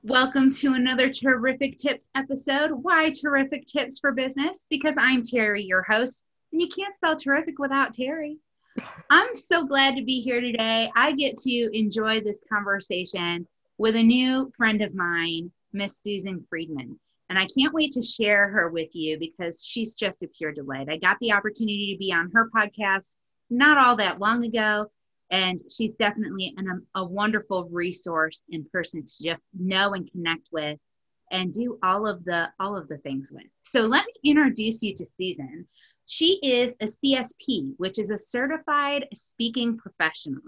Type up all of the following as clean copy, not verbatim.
Welcome to another Terrific Tips episode. Why Terrific Tips for Business? Because I'm Terry, your host, and you can't spell terrific without Terry. I'm so glad to be here today. I get to enjoy this conversation with a new friend of mine, Miss Susan Friedmann. And I can't wait to share her with you because she's just a pure delight. I got the opportunity to be on her podcast not all that long ago. And she's definitely a wonderful resource in person to just know and connect with and do all of the things with. So let me introduce you to Susan. She is a CSP, which is a certified speaking professional.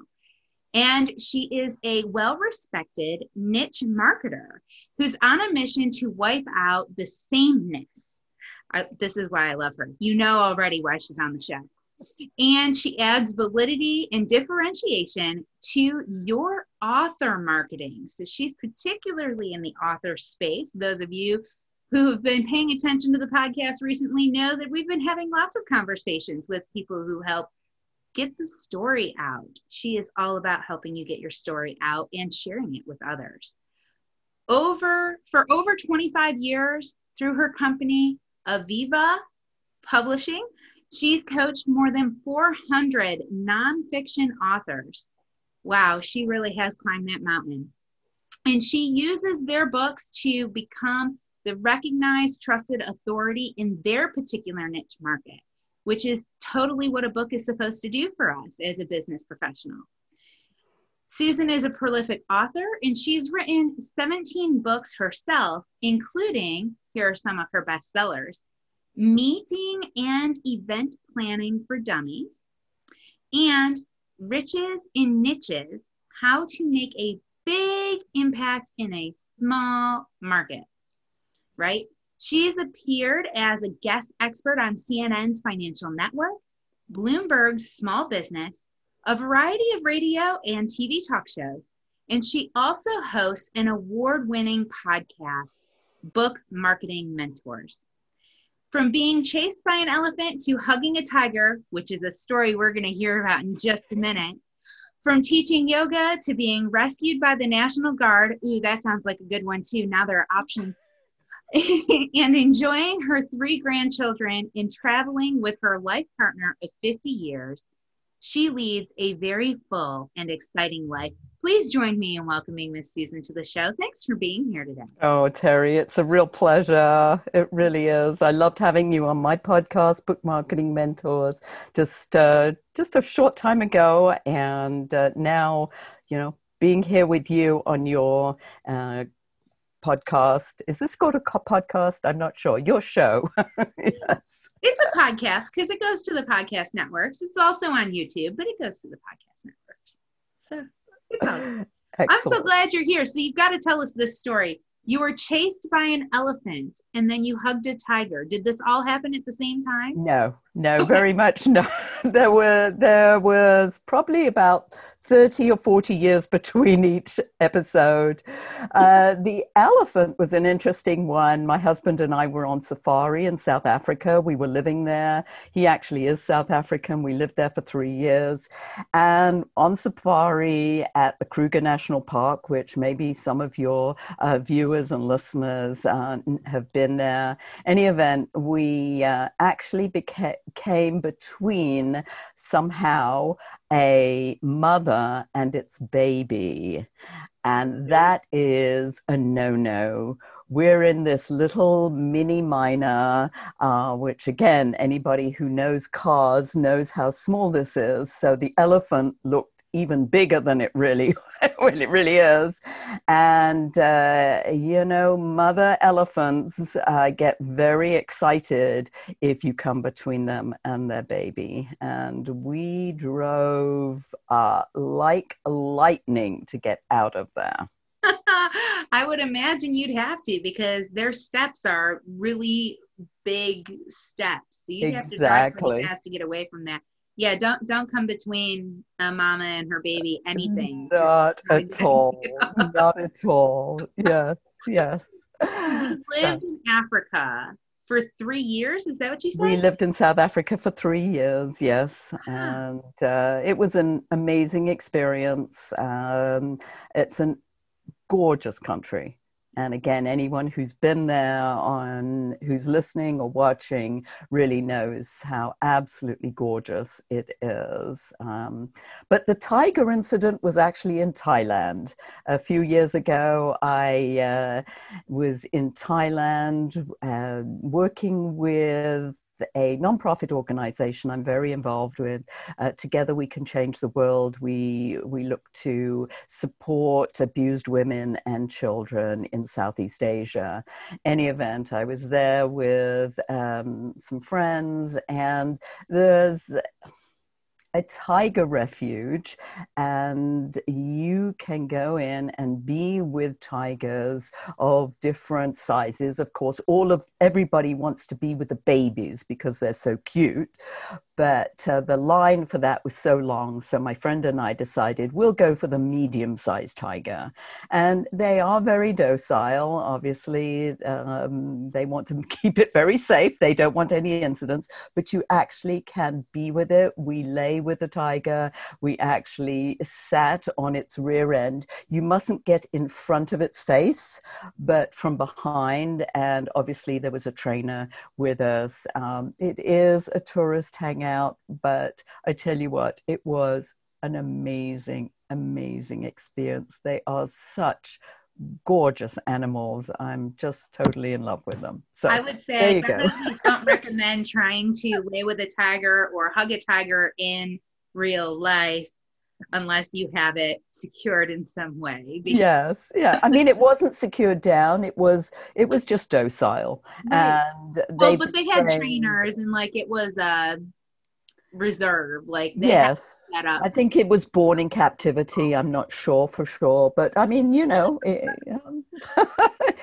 And she is a well-respected niche marketer who's on a mission to wipe out the sameness. This is why I love her. You know already why she's on the show. And she adds validity and differentiation to your author marketing. So she's particularly in the author space. Those of you who have been paying attention to the podcast recently know that we've been having lots of conversations with people who help get the story out. She is all about helping you get your story out and sharing it with others. For over 25 years through her company, Aviva Publishing, she's coached more than 400 nonfiction authors. Wow, she really has climbed that mountain. And she uses their books to become the recognized, trusted authority in their particular niche market, which is totally what a book is supposed to do for us as a business professional. Susan is a prolific author, and she's written 17 books herself, including, here are some of her bestsellers: Meeting and Event Planning for Dummies, and Riches in Niches, How to Make a Big Impact in a Small Market, right? She's appeared as a guest expert on CNN's Financial Network, Bloomberg's Small Business, a variety of radio and TV talk shows, and she also hosts an award-winning podcast, Book Marketing Mentors. From being chased by an elephant to hugging a tiger, which is a story we're going to hear about in just a minute, from teaching yoga to being rescued by the National Guard, ooh, that sounds like a good one too, now there are options, and enjoying her 3 grandchildren and traveling with her life partner of 50 years, she leads a very full and exciting life. Please join me in welcoming Miss Susan to the show. Thanks for being here today. Oh, Terry, it's a real pleasure. It really is. I loved having you on my podcast, Book Marketing Mentors, just a short time ago. And now, being here with you on your podcast. Is this called a podcast? I'm not sure. Your show. Yes. It's a podcast because it goes to the podcast networks. It's also on YouTube, but it goes to the podcast networks. So it's all good. I'm so glad you're here. So you've got to tell us this story. You were chased by an elephant and then you hugged a tiger. Did this all happen at the same time? No, okay. Very much no. There was probably about 30 or 40 years between each episode. The elephant was an interesting one. My husband and I were on safari in South Africa. We were living there. He actually is South African. We lived there for 3 years. And on safari at the Kruger National Park, which maybe some of your viewers and listeners have been there. Any event, we actually came between somehow a mother and its baby. And that is a no-no. We're in this little mini minor, which again, anybody who knows cars knows how small this is. So the elephant looked even bigger than it really is. And, mother elephants get very excited if you come between them and their baby. And we drove like lightning to get out of there. I would imagine you'd have to, because their steps are really big steps. So you'd have to drive pretty fast to get away from that. Yeah, don't come between a mama and her baby, anything. Not at all. Not at all. Yes. You lived in Africa for 3 years? Is that what you said? We lived in South Africa for 3 years, yes. And it was an amazing experience. It's a gorgeous country. And again, anyone who's been there, who's listening or watching, really knows how absolutely gorgeous it is. But the tiger incident was actually in Thailand. A few years ago, I was in Thailand working with a nonprofit organization I'm very involved with. Together We Can Change the World. We look to support abused women and children in Southeast Asia. Any event, I was there with some friends, and there's a tiger refuge, and you can go in and be with tigers of different sizes. Of course, everybody wants to be with the babies because they're so cute, but the line for that was so long. So my friend and I decided we'll go for the medium-sized tiger. And they are very docile, obviously. They want to keep it very safe. They don't want any incidents, but you actually can be with it. We lay with the tiger. We actually sat on its rear end. You mustn't get in front of its face, but from behind. And obviously there was a trainer with us. It is a tourist hangout, but I tell you what, it was an amazing, amazing experience. They are such gorgeous animals. I'm just totally in love with them. So I would say I definitely don't recommend trying to lay with a tiger or hug a tiger in real life unless you have it secured in some way. Yes, yeah. I mean, it wasn't secured down. It was just docile. Right. And but they had trainers, and like it was a reserve. Like they yes, had set up. I think it was born in captivity. I'm not sure for sure, but I mean,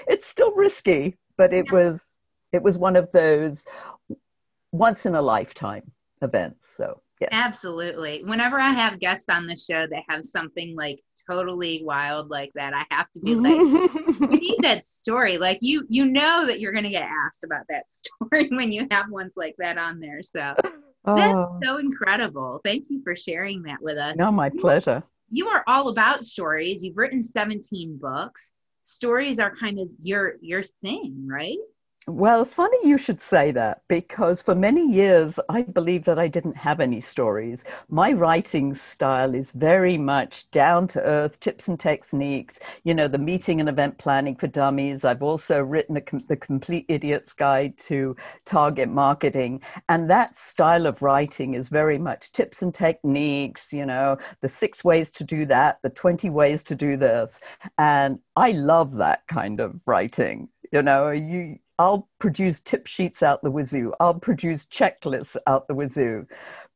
it's still risky. But it was one of those once in a lifetime events. So. Yes. Absolutely. Whenever I have guests on the show that have something like totally wild like that, I have to be like, we need that story. Like you know that you're going to get asked about that story when you have ones like that on there. So that's so incredible. Thank you for sharing that with us. No, my pleasure. You are all about stories. You've written 17 books. Stories are kind of your thing, right? Well, funny you should say that, because for many years, I believed that I didn't have any stories. My writing style is very much down to earth, tips and techniques, the meeting and event planning for dummies. I've also written the Complete Idiot's Guide to Target Marketing. And that style of writing is very much tips and techniques, the 6 ways to do that, the 20 ways to do this. And I love that kind of writing. I'll produce tip sheets out the wazoo. I'll produce checklists out the wazoo.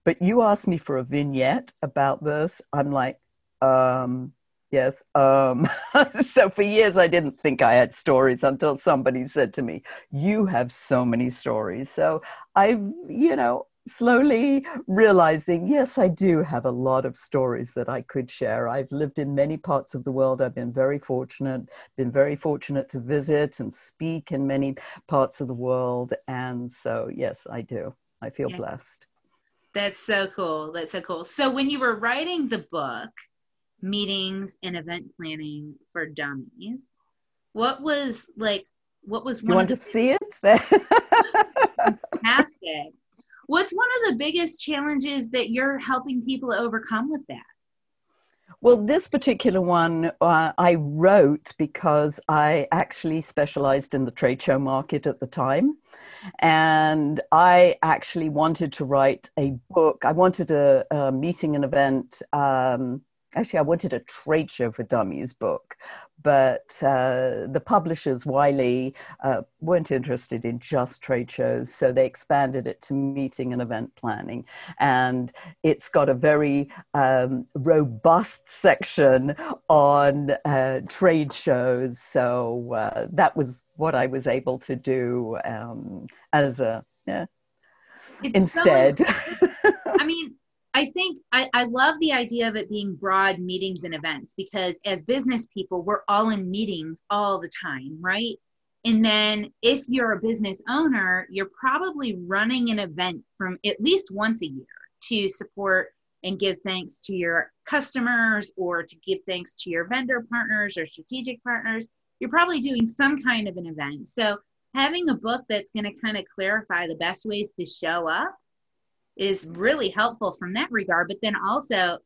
But you asked me for a vignette about this. I'm like, yes. So for years, I didn't think I had stories until somebody said to me, you have so many stories. So I've, slowly realizing, yes, I do have a lot of stories that I could share. I've lived in many parts of the world. I've been very fortunate to visit and speak in many parts of the world. And so, yes, I do. I feel blessed. That's so cool. That's so cool. So when you were writing the book, Meetings and Event Planning for Dummies, what was one you want to see it? Fantastic. What's one of the biggest challenges that you're helping people overcome with that? Well, this particular one I wrote because I actually specialized in the trade show market at the time. And I actually wanted to write a book. I wanted a meeting and event. Actually, I wanted a trade show for dummies book, but the publishers, Wiley, weren't interested in just trade shows. So they expanded it to meeting and event planning. And it's got a very robust section on trade shows. So that was what I was able to do instead. I mean, I think I love the idea of it being broad meetings and events, because as business people, we're all in meetings all the time, right? And then if you're a business owner, you're probably running an event from at least once a year to support and give thanks to your customers, or to give thanks to your vendor partners or strategic partners. you're probably doing some kind of an event. So having a book that's going to kind of clarify the best ways to show up is really helpful from that regard, but then also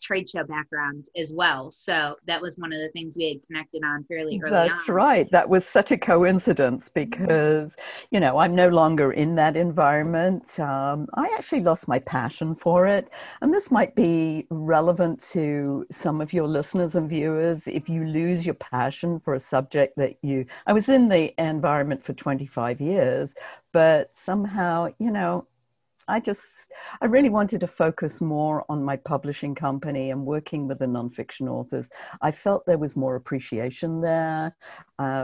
trade show background as well. So that was one of the things we had connected on fairly early on. That's right. That was such a coincidence because, you know, I'm no longer in that environment. I actually lost my passion for it. And this might be relevant to some of your listeners and viewers. If you lose your passion for a subject I was in the environment for 25 years, but somehow, you know, I really wanted to focus more on my publishing company and working with the nonfiction authors. I felt there was more appreciation there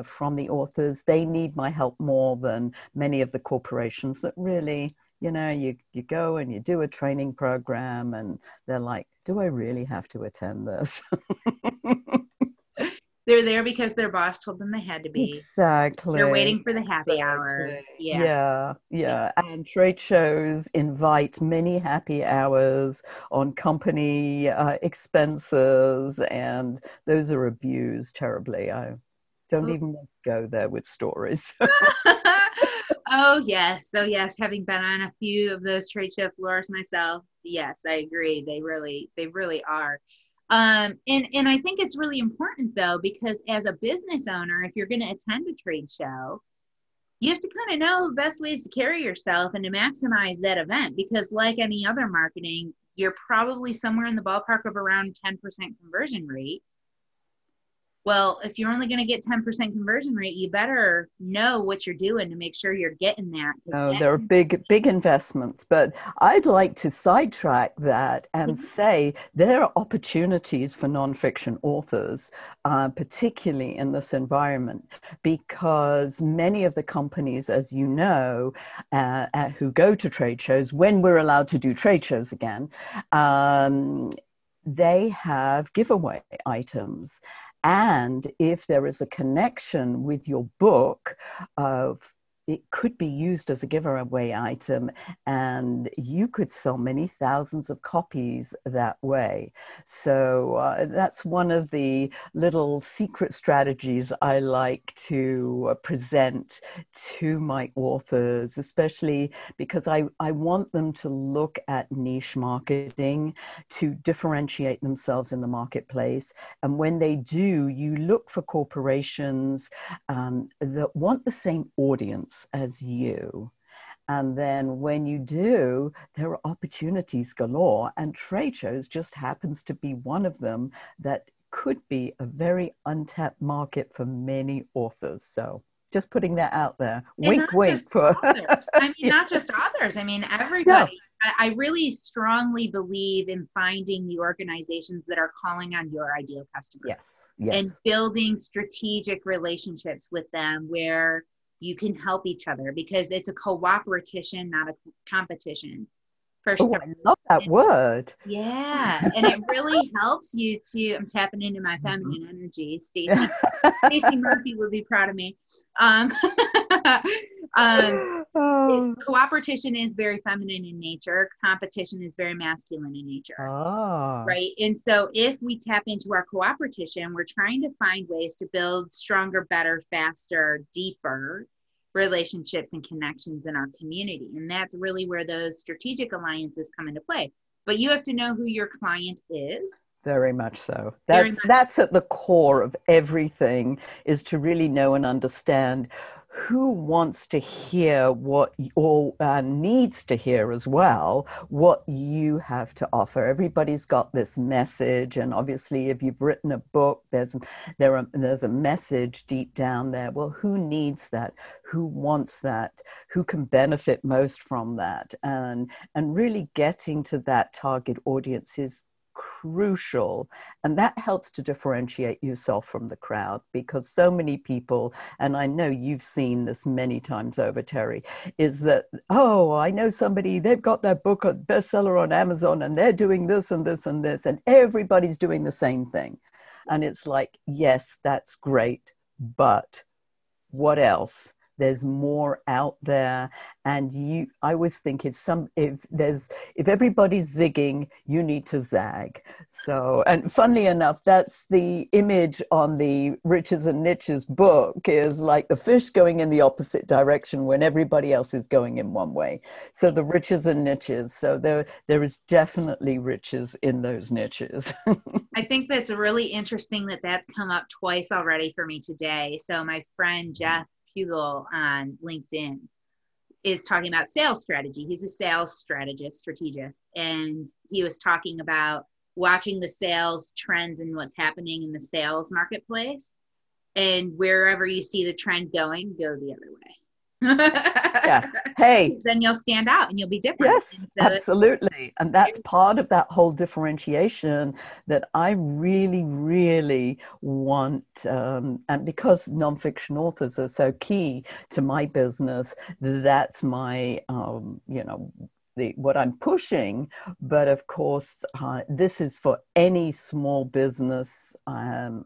from the authors. They need my help more than many of the corporations that really, you know, you go and you do a training program and they're like, do I really have to attend this? They're there because their boss told them they had to be. Exactly. They're waiting for the happy hour. Yeah. And trade shows invite many happy hours on company expenses, and those are abused terribly. I don't even want to go there with stories. Oh yes. Having been on a few of those trade show floors myself, yes, I agree. They really are. And I think it's really important though, because as a business owner, if you're going to attend a trade show, you have to kind of know the best ways to carry yourself and to maximize that event, because like any other marketing, you're probably somewhere in the ballpark of around 10% conversion rate. Well, if you're only going to get 10% conversion rate, you better know what you're doing to make sure you're getting that. Oh, there are big investments, but I'd like to sidetrack that and say there are opportunities for nonfiction authors, particularly in this environment, because many of the companies, as you know, who go to trade shows, when we're allowed to do trade shows again, they have giveaway items. And if there is a connection with your book it could be used as a giveaway item, and you could sell many thousands of copies that way. So that's one of the little secret strategies I like to present to my authors, especially because I want them to look at niche marketing to differentiate themselves in the marketplace. And when they do, you look for corporations that want the same audience as you. And then when you do, there are opportunities galore, and trade shows just happens to be one of them that could be a very untapped market for many authors. So just putting that out there. Wink, wink. Not just authors. I mean, everybody. No. I really strongly believe in finding the organizations that are calling on your ideal customer. Yes. And building strategic relationships with them where you can help each other, because it's a cooperation, not a competition. I love that word. Yeah. And it really helps you to, I'm tapping into my feminine energy. Stacey Murphy would be proud of me. Cooperation is very feminine in nature. Competition is very masculine in nature. Right. And so if we tap into our cooperation, we're trying to find ways to build stronger, better, faster, deeper relationships and connections in our community. And that's really where those strategic alliances come into play. But you have to know who your client is. Very much so. That's at the core of everything, is to really know and understand who wants to hear what, or needs to hear as well, what you have to offer. Everybody's got this message, and obviously if you've written a book, there's a message deep down there. Well, who needs that? Who wants that? Who can benefit most from that? And really getting to that target audience is crucial, and that helps to differentiate yourself from the crowd, because so many people, and I know you've seen this many times over, Terry, is that, oh, I know somebody, they've got their book a bestseller on Amazon and they're doing this and this and this, and everybody's doing the same thing. And it's like, yes, that's great, but what else? There's more out there. And I always think if everybody's zigging, you need to zag. So, and funnily enough, that's the image on the Riches and Niches book, is like the fish going in the opposite direction when everybody else is going in one way. So the riches and niches. So there is definitely riches in those niches. I think that's really interesting that that's come up twice already for me today. So my friend Jeff Pugel on LinkedIn is talking about sales strategy. He's a sales strategist, and he was talking about watching the sales trends and what's happening in the sales marketplace, and wherever you see the trend going, go the other way. Yeah. Hey, then you'll stand out and you'll be different. Yes, so absolutely. And that's part of that whole differentiation that I really, really want. And because nonfiction authors are so key to my business, that's my, what I'm pushing. But of course, this is for any small business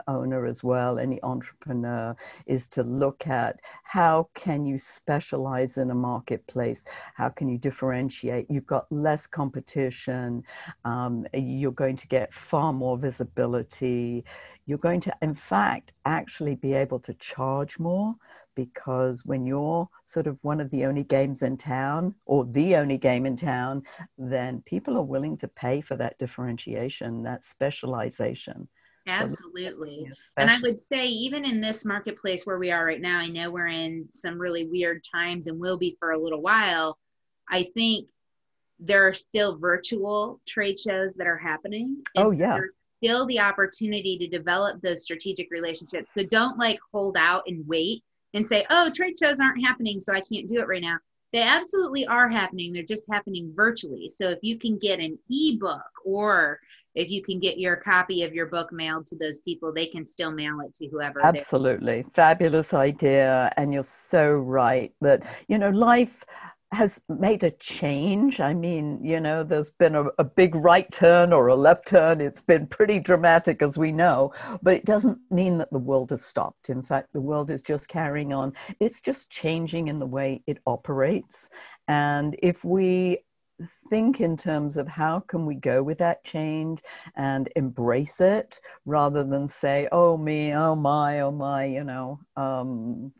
owner as well, any entrepreneur, is to look at how can you specialize in a marketplace? How can you differentiate? You've got less competition. You're going to get far more visibility. You're going to, in fact, actually be able to charge more, because when you're sort of one of the only games in town, or the only game in town, then people are willing to pay for that differentiation, that specialization. Absolutely. And I would say, even in this marketplace where we are right now, I know we're in some really weird times and will be for a little while. I think there are still virtual trade shows that are happening. Oh, yeah. There's still the opportunity to develop those strategic relationships. So don't hold out and wait and say, oh, trade shows aren't happening, so I can't do it right now. They absolutely are happening. They're just happening virtually. So if you can get an ebook, or if you can get your copy of your book mailed to those people, they can still mail it to whoever. Absolutely. Fabulous idea. And you're so right that, life has made a change. I mean, there's been a big right turn or a left turn. It's been pretty dramatic, as we know, but it doesn't mean that the world has stopped. In fact, the world is just carrying on. It's just changing in the way it operates. And if we think in terms of how can we go with that change and embrace it, rather than say, oh me, oh my,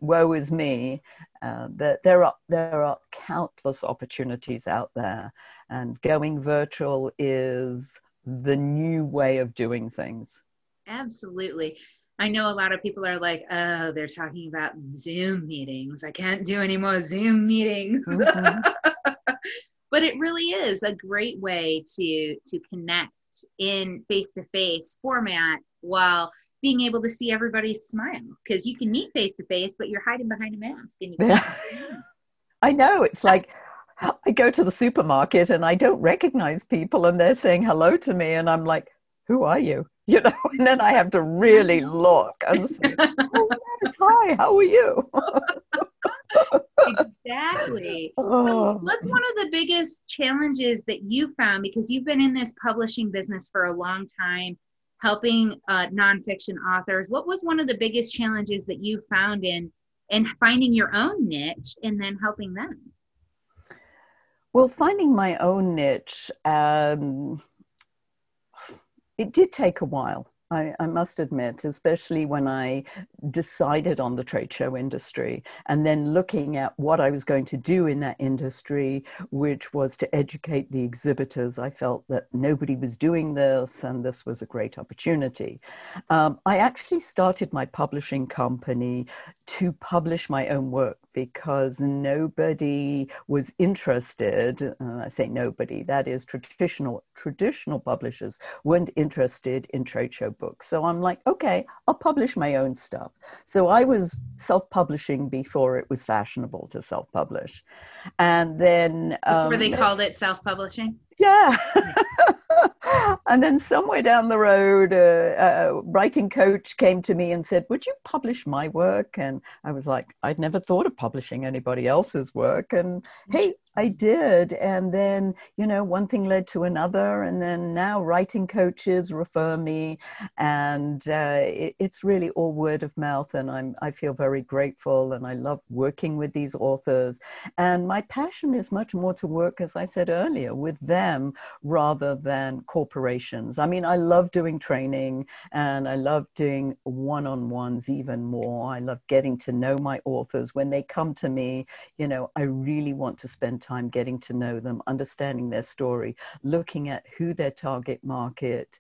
woe is me, that there are countless opportunities out there, and going virtual is the new way of doing things. Absolutely. I know a lot of people are like, oh, they're talking about Zoom meetings. I can't do any more Zoom meetings. Mm-hmm. But it really is a great way to connect in face-to-face format while being able to see everybody's smile, because you can meet face-to-face, but you're hiding behind a mask. And I know. It's like I go to the supermarket and I don't recognize people, and they're saying hello to me, and I'm like, who are you? And then I have to really look and say, oh, yes, hi, how are you? Exactly. So what's one of the biggest challenges that you found, because you've been in this publishing business for a long time, helping nonfiction authors? What was one of the biggest challenges that you found in finding your own niche and then helping them? Well, finding my own niche, it did take a while. I must admit, especially when I decided on the trade show industry, and then looking at what I was going to do in that industry, which was to educate the exhibitors. I felt that nobody was doing this, and this was a great opportunity. I actually started my publishing company to publish my own work, because nobody was interested. I say nobody, that is traditional publishers weren't interested in trade show books. So I'm like, okay, I'll publish my own stuff. So I was self-publishing before it was fashionable to self-publish. And then before they called it self-publishing? Yeah. And then somewhere down the road, a writing coach came to me and said, would you publish my work? And I was like, I'd never thought of publishing anybody else's work. And hey, I did. And then, one thing led to another. And then now writing coaches refer me. And it's really all word of mouth. And I feel very grateful. And I love working with these authors. And my passion is much more to work, as I said earlier, with them rather than corporations. I mean, I love doing training and I love doing one-on-ones even more. I love getting to know my authors. When they come to me, I really want to spend time getting to know them, understanding their story, looking at who their target market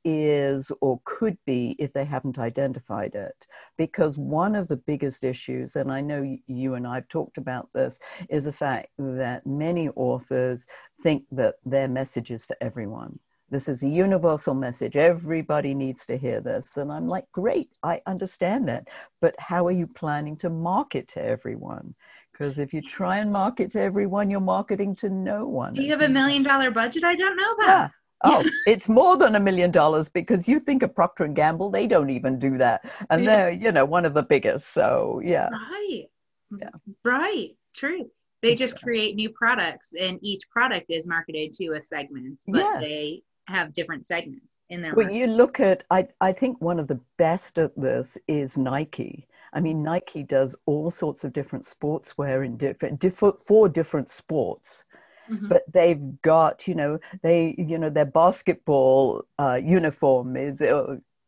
is or could be if they haven't identified it. Because one of the biggest issues, and I know you and I have talked about this, is the fact that many authors think that their message is for everyone. This is a universal message. Everybody needs to hear this. And I'm like, great, I understand that. But how are you planning to market to everyone? Because if you try and market to everyone, you're marketing to no one. Do you have $1 million budget I don't know about? Yeah. Oh, it's more than $1 million because you think of Procter and Gamble, they don't even do that. And they're, one of the biggest. So, yeah. Right. Yeah. Right. True. They just create new products and each product is marketed to a segment, but they have different segments in their market. You look at, I think one of the best at this is Nike. I mean, Nike does all sorts of different sportswear in for different sports. Mm-hmm. But they've got, their basketball uniform is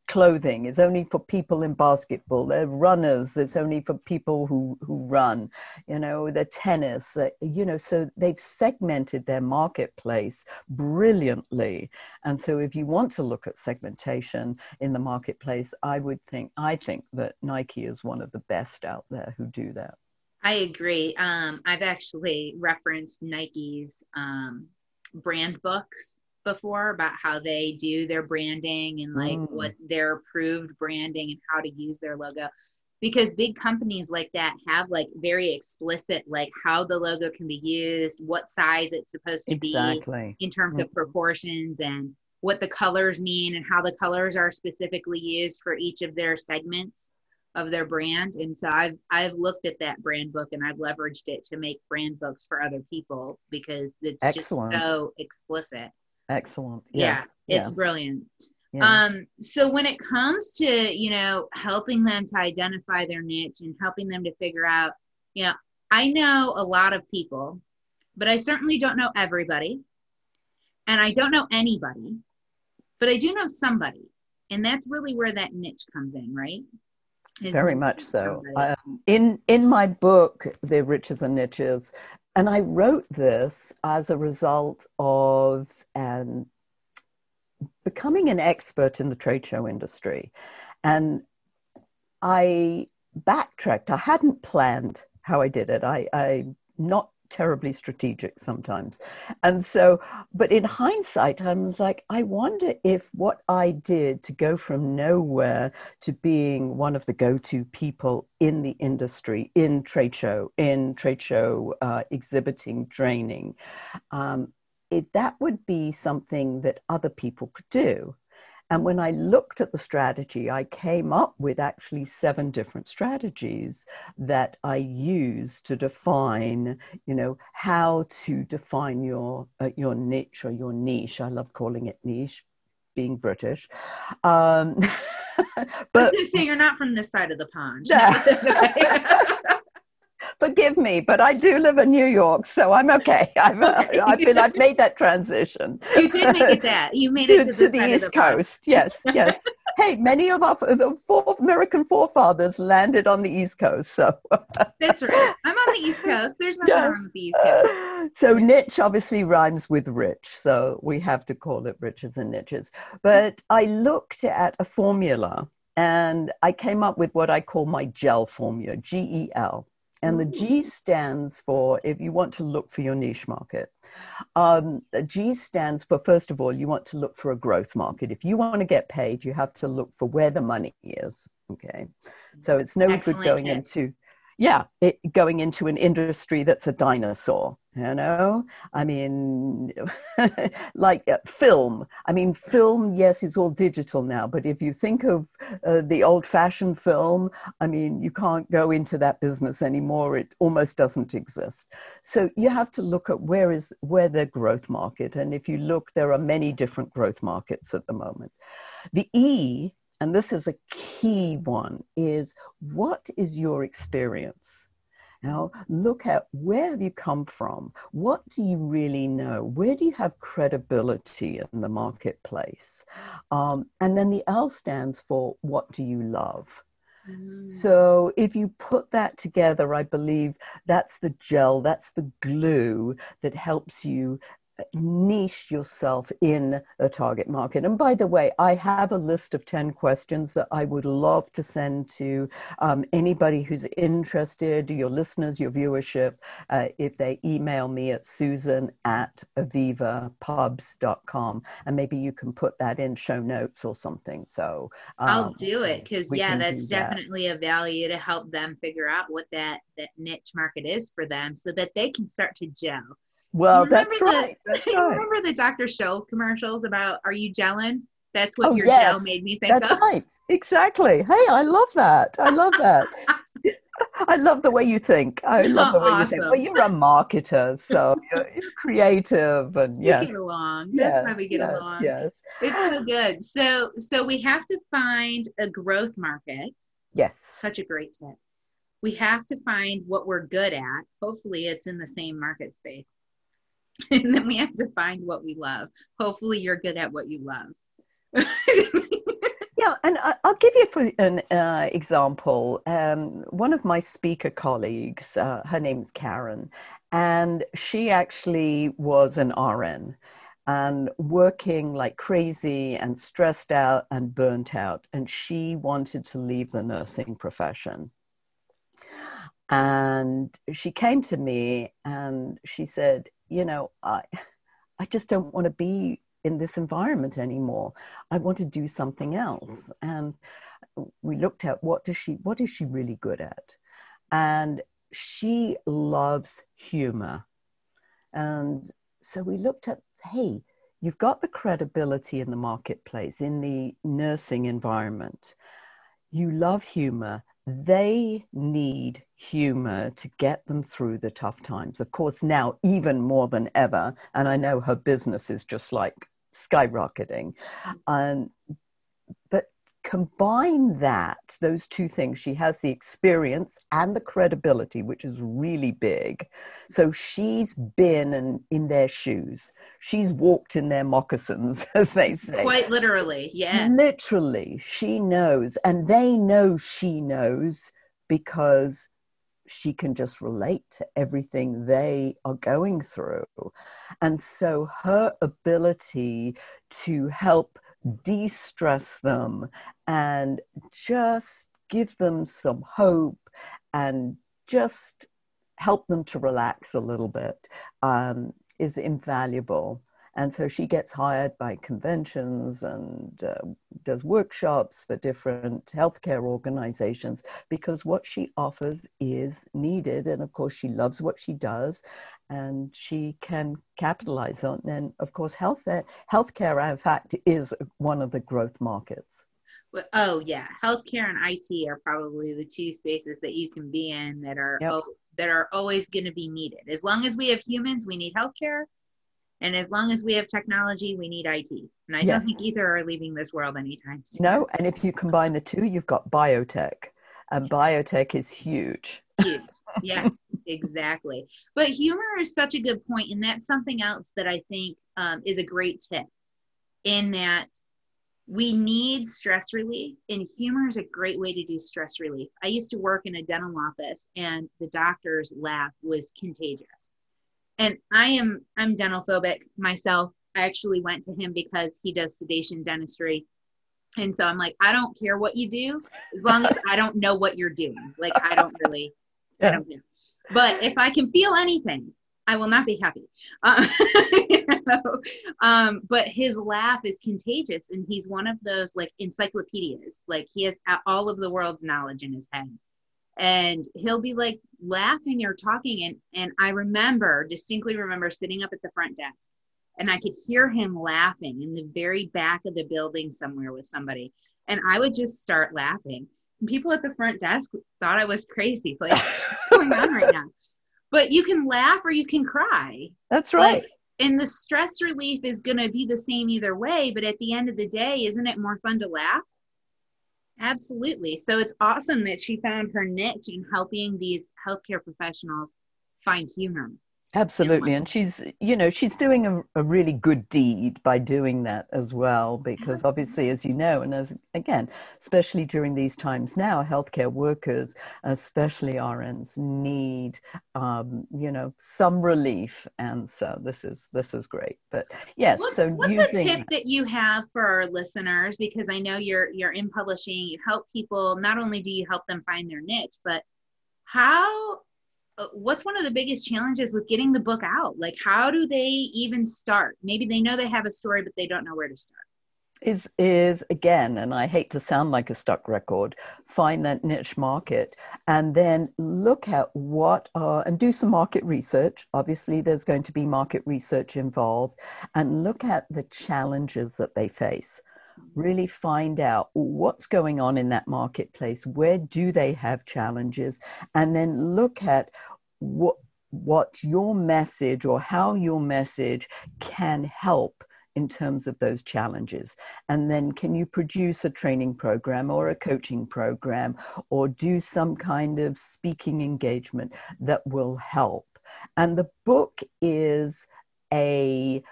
clothing is only for people in basketball. Their runners, it's only for people who run, their tennis, so they've segmented their marketplace brilliantly. And so if you want to look at segmentation in the marketplace, I think that Nike is one of the best out there who do that. I agree. I've actually referenced Nike's brand books before about how they do their branding and what their approved branding and how to use their logo, because big companies like that have very explicit how the logo can be used, what size it's supposed to be in terms of proportions, and what the colors mean and how the colors are specifically used for each of their segments of their brand. And so I've looked at that brand book and I've leveraged it to make brand books for other people because it's just so explicit. Excellent. Yes. Yeah, it's brilliant. Yeah. So when it comes to, helping them to identify their niche and helping them to figure out, I know a lot of people, but I certainly don't know everybody. And I don't know anybody, but I do know somebody. And that's really where that niche comes in, right? Very much so. In my book, The Riches and Niches, and I wrote this as a result of becoming an expert in the trade show industry. And I backtracked. I hadn't planned how I did it. I'm not terribly strategic sometimes. And so, but in hindsight, I was like, I wonder if what I did to go from nowhere to being one of the go-to people in the industry, in trade show exhibiting, training, that would be something that other people could do. And when I looked at the strategy, I came up with actually 7 different strategies that I use to define, how to define your niche or your niche. I love calling it niche, being British. But I was going to say, you're not from this side of the pond. No. Forgive me, but I do live in New York, so I'm okay. I feel I've made that transition. You did make it that. You made it to the East Coast. Yes, yes. Hey, many of our American forefathers landed on the East Coast, so. That's right. I'm on the East Coast. There's nothing wrong with the East Coast. So niche obviously rhymes with rich, so we have to call it riches and niches. But I looked at a formula, and I came up with what I call my GEL formula, GEL. And the G stands for, if you want to look for your niche market, the G stands for, first of all, you want to look for a growth market. If you want to get paid, you have to look for where the money is. Okay. So it's no good going into an industry that's a dinosaur. You know, I mean, like film. I mean, film, yes, it's all digital now. But if you think of the old-fashioned film, I mean, you can't go into that business anymore. It almost doesn't exist. So you have to look at where the growth market. And if you look, there are many different growth markets at the moment. The E, and this is a key one, is what is your experience? Now, look at where have you come from? What do you really know? Where do you have credibility in the marketplace? And then the L stands for what do you love? So if you put that together, I believe that's the gel, that's the glue that helps you niche yourself in a target market. And by the way, I have a list of 10 questions that I would love to send to anybody who's interested, your listeners, your viewership, if they email me at susan@avivapubs.com. And maybe you can put that in show notes or something. So I'll do it, because that's do that. definitely a value to help them figure out what that niche market is for them so that they can start to gel. Well, that's right. You remember the Dr. Scholl's commercials about, are you gelling? That's what your yes, gel made me think of. That's right. Exactly. Hey, I love that. I love that. I love the way you think. I love the way you think. Well, you're a marketer, so you're creative, and we get along. That's why we get along. Yes, it's so good. So we have to find a growth market. Yes, such a great tip. We have to find what we're good at. Hopefully, it's in the same market space. And then we have to find what we love. Hopefully you're good at what you love. Yeah, and I'll give you an example. One of my speaker colleagues, her name's Karen, and she actually was an RN and working like crazy and stressed out and burnt out. And she wanted to leave the nursing profession. And she came to me and she said, you know, I just don't want to be in this environment anymore. I want to do something else. And we looked at what is she really good at? And she loves humor. And so we looked at, hey, you've got the credibility in the marketplace, in the nursing environment. You love humor. They need humor to get them through the tough times. Of course, now even more than ever, and I know her business is just like skyrocketing. But combine those two things. She has the experience and the credibility, which is really big. So she's been in their shoes. She's walked in their moccasins, as they say. Quite literally, yeah. Literally, she knows, and they know she knows because she can just relate to everything they are going through. And so her ability to help de-stress them and just give them some hope and just help them to relax a little bit is invaluable. And so she gets hired by conventions and does workshops for different healthcare organizations because what she offers is needed. And of course, she loves what she does and she can capitalize on it. And of course, healthcare, in fact, is one of the growth markets. Oh, yeah. Healthcare and IT are probably the two spaces that you can be in that are always going to be needed. As long as we have humans, we need healthcare. And as long as we have technology, we need IT. And I don't think either are leaving this world anytime soon. No, and if you combine the two, you've got biotech. And biotech is huge. Huge. Yes, exactly. But humor is such a good point. And that's something else that I think is a great tip in that we need stress relief. And humor is a great way to do stress relief. I used to work in a dental office and the doctor's laugh was contagious. And I'm dental phobic myself. I actually went to him because he does sedation dentistry. And so I'm like, I don't care what you do, as long as I don't know what you're doing. Like, I don't know. But if I can feel anything, I will not be happy. But his laugh is contagious. And he's one of those like encyclopedias. Like he has all of the world's knowledge in his head. and he'll be like laughing or talking. And I distinctly remember sitting up at the front desk, and I could hear him laughing in the very back of the building somewhere with somebody. And I would just start laughing. And people at the front desk thought I was crazy. Like, what's going on right now? But you can laugh or you can cry. That's right. Like, and the stress relief is going to be the same either way. But at the end of the day, isn't it more fun to laugh? Absolutely. So it's awesome that she found her niche in helping these healthcare professionals find humor. Absolutely. And she's doing a really good deed by doing that as well, because obviously, as you know, and as again, especially during these times now, healthcare workers, especially RNs, need, some relief. And so this is great. But yes, what's a tip that you have for our listeners? Because I know you're in publishing, you help people, not only do you help them find their niche, but what's one of the biggest challenges with getting the book out? Like, how do they even start? Maybe they know they have a story, but they don't know where to start. Is again, and I hate to sound like a stuck record, find that niche market and then look at and do some market research. Obviously, there's going to be market research involved, and look at the challenges that they face. Really find out what's going on in that marketplace. Where do they have challenges? And then look at what your message or how your message can help in terms of those challenges. And then can you produce a training program or a coaching program or do some kind of speaking engagement that will help? And the book is a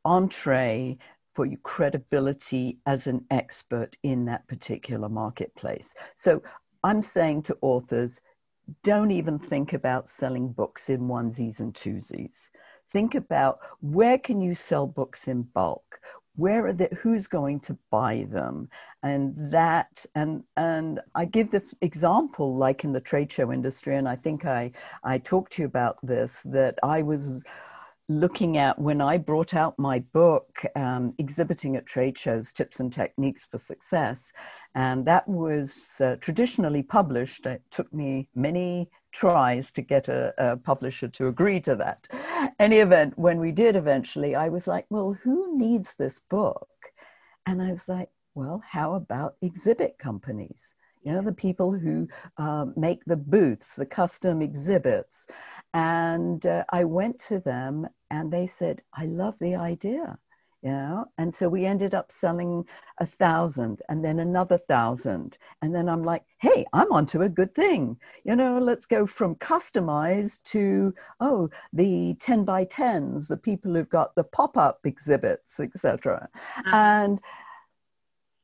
entree for your credibility as an expert in that particular marketplace. So I'm saying to authors, don't even think about selling books in onesies and twosies. Think about where can you sell books in bulk? Who's going to buy them? And I give this example, like in the trade show industry, and I think I talked to you about this, that I was looking at when I brought out my book, Exhibiting at Trade Shows, Tips and Techniques for Success. And that was traditionally published. It took me many tries to get a publisher to agree to that. Any event, when we did eventually, I was like, well, who needs this book? And I was like, well, how about exhibit companies? The people who make the booths, the custom exhibits. And I went to them and they said, I love the idea, And so we ended up selling 1,000 and then another 1,000. And then I'm like, hey, I'm onto a good thing. Let's go from customized to, the 10 by 10s, the people who've got the pop-up exhibits, etc. And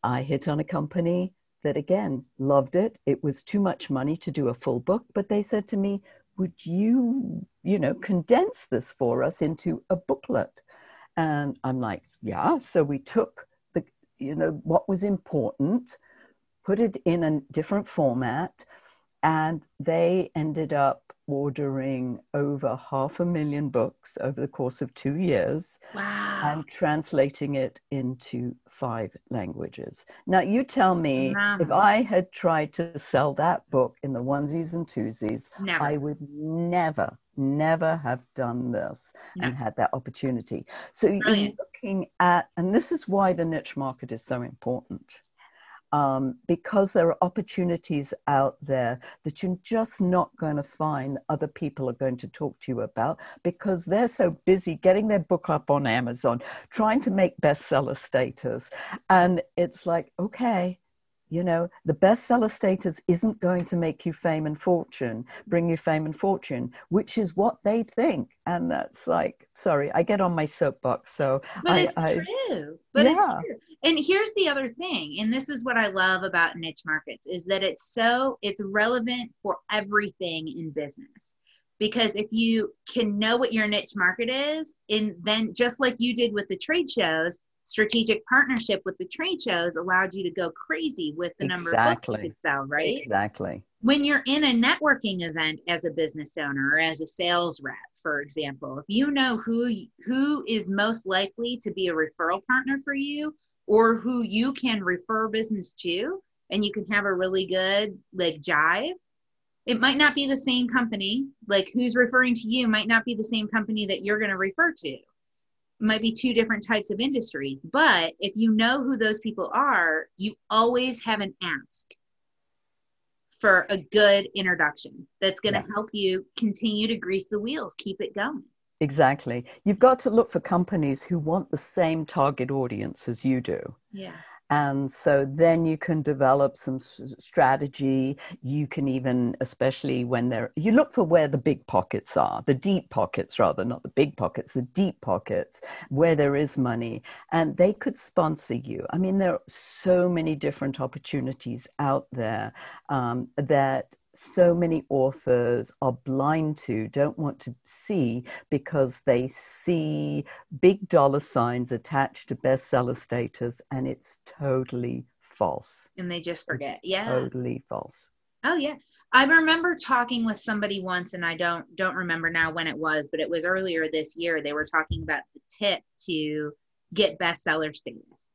I hit on a company that, again, loved it. It was too much money to do a full book, but they said to me, would you, condense this for us into a booklet? And I'm like, yeah. So we took what was important, put it in a different format, and they ended up ordering over 500,000 books over the course of 2 years. Wow. And translating it into 5 languages. Now, you tell me, if I had tried to sell that book in the onesies and twosies, I would never have done this and had that opportunity. So you're looking at, and this is why the niche market is so important. Because there are opportunities out there that you're just not going to find other people are going to talk to you about because they're so busy getting their book up on Amazon, trying to make bestseller status. And it's like, okay, the bestseller status isn't going to make you bring you fame and fortune, which is what they think. And that's like, sorry, I get on my soapbox. So But it's true. It's true. And here's the other thing, and this is what I love about niche markets, is that it's relevant for everything in business. Because if you can know what your niche market is, and then just like you did with the trade shows, strategic partnership with the trade shows allowed you to go crazy with the number of books you could sell, right? Exactly. When you're in a networking event as a business owner or as a sales rep, for example, if you know who is most likely to be a referral partner for you or who you can refer business to, and you can have a really good jive, It might not be the same company. Like who's referring to you might not be the same company that you're going to refer to. It might be two different types of industries. But if you know who those people are, you always have an ask for a good introduction that's going to help you continue to grease the wheels, keep it going. Exactly. You've got to look for companies who want the same target audience as you do. Yeah. And so then you can develop some strategy. You can even, especially when you look for where the big pockets are, the deep pockets rather, not the big pockets, the deep pockets, where there is money, and they could sponsor you. I mean, there are so many different opportunities out there that so many authors are blind to, don't want to see, because they see big dollar signs attached to bestseller status, and it's totally false. And they just forget. It's totally false. Oh yeah. I remember talking with somebody once, and I don't remember now when it was, but it was earlier this year. They were talking about the tip to get bestseller status.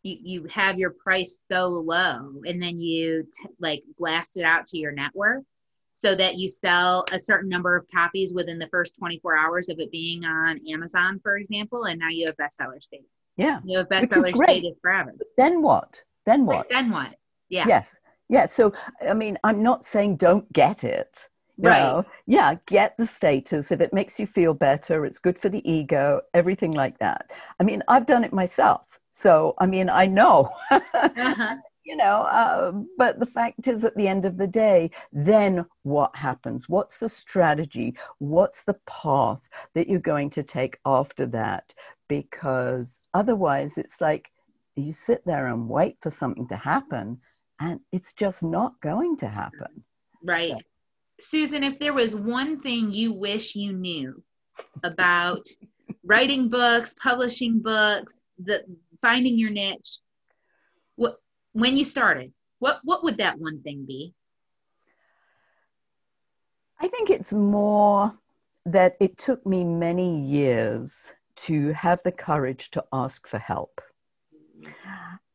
You have your price so low, and then you like blast it out to your network so that you sell a certain number of copies within the first 24 hours of it being on Amazon, for example, and now you have bestseller status. Yeah. You have bestseller status forever. Then what? Then what? Then what? Yeah. Yes. Yeah. So, I mean, I'm not saying don't get it. Right. Yeah, get the status. If it makes you feel better, it's good for the ego, everything like that. I mean, I've done it myself. So, I mean, I know, but the fact is, at the end of the day, then what happens? What's the strategy? What's the path that you're going to take after that? Because otherwise, it's like you sit there and wait for something to happen, and it's just not going to happen. Right. So. Susan, if there was one thing you wish you knew about writing books, publishing books, finding your niche, when you started, what would that one thing be? I think it's more that it took me many years to have the courage to ask for help.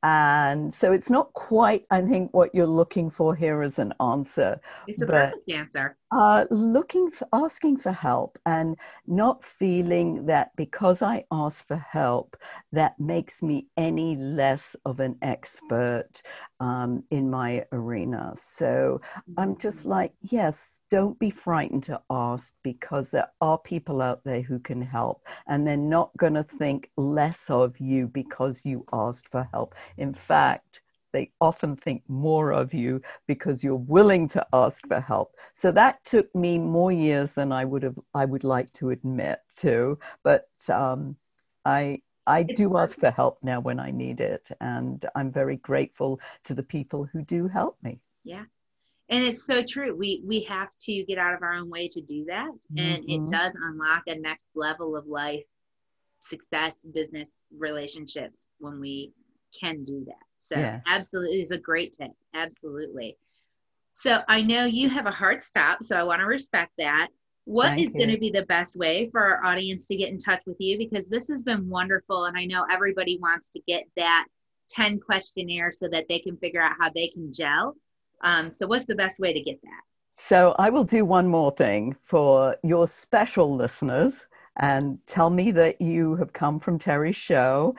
And so it's not quite, I think, what you're looking for here as an answer. It's a perfect answer. Asking for help, and not feeling that because I ask for help, that makes me any less of an expert in my arena. So I'm just like, yes, don't be frightened to ask, because there are people out there who can help, and they're not going to think less of you because you asked for help. In fact, they often think more of you because you're willing to ask for help. So that took me more years than I would like to admit to. But I do ask for help now when I need it, and I'm very grateful to the people who do help me. Yeah. And it's so true. We have to get out of our own way to do that. And it does unlock a next level of life, success, business, relationships when we can do that. So absolutely, it's a great tip. Absolutely. So I know you have a hard stop, so I want to respect that. What is going to be the best way for our audience to get in touch with you? Because this has been wonderful, and I know everybody wants to get that 10 questionnaire so that they can figure out how they can gel. So what's the best way to get that? So I will do one more thing for your special listeners, and tell me that you have come from Terry's show,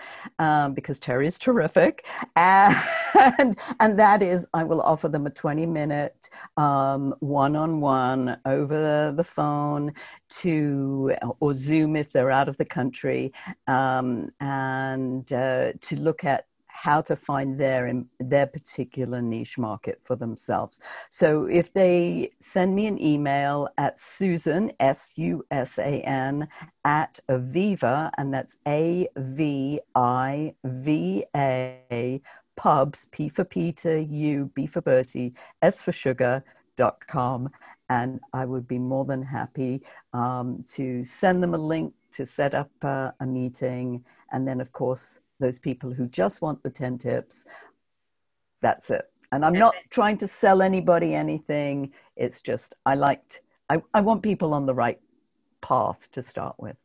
because Terry is terrific. And that is, I will offer them a 20-minute one-on-one over the phone or Zoom if they're out of the country, and to look at how to find their particular niche market for themselves. So if they send me an email at Susan, SUSAN, at Aviva, and that's AVIVA, pubs, P for Peter, U, B for Bertie, S for sugar.com. And I would be more than happy to send them a link to set up a meeting. And then, of course, those people who just want the 10 tips, that's it. And I'm not trying to sell anybody anything. It's just, I want people on the right path to start with.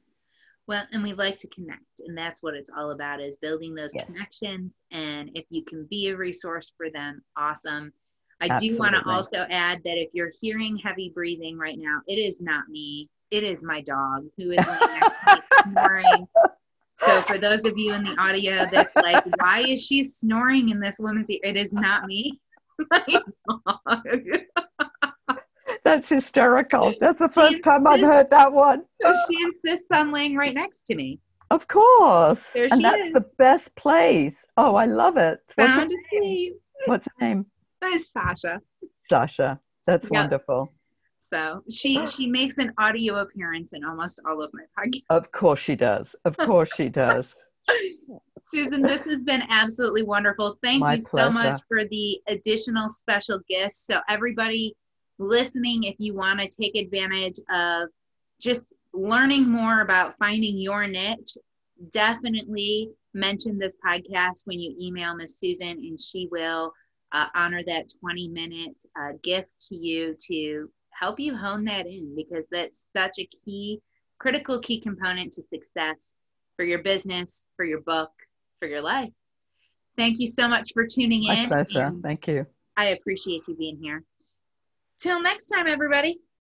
Well, and we like to connect, and that's what it's all about, is building those connections. And if you can be a resource for them, awesome. I do want to Absolutely. also add that if you're hearing heavy breathing right now, it is not me. It is my dog who is laying next to me snoring. So for those of you in the audio that's like, why is she snoring in this woman's ear? It is not me. It's my dog. That's hysterical. That's the She first time I've heard that one. she insists on laying right next to me. Of course. There And she that's is, the best place. Oh, I love it. What's her sound name? asleep. What's her name? It's Sasha. Sasha. That's Yep. wonderful. So she makes an audio appearance in almost all of my podcasts. Of course she does. Of course she does. Susan, this has been absolutely wonderful. Thank My you so much pleasure. for the additional special gifts. So everybody listening, if you want to take advantage of just learning more about finding your niche, definitely mention this podcast when you email Miss Susan, and she will honor that 20-minute gift to you to help you hone that in, because that's such a critical key component to success for your business, for your book, for your life. Thank you so much for tuning My in. pleasure. And Thank you. I appreciate you being here. Till next time, everybody.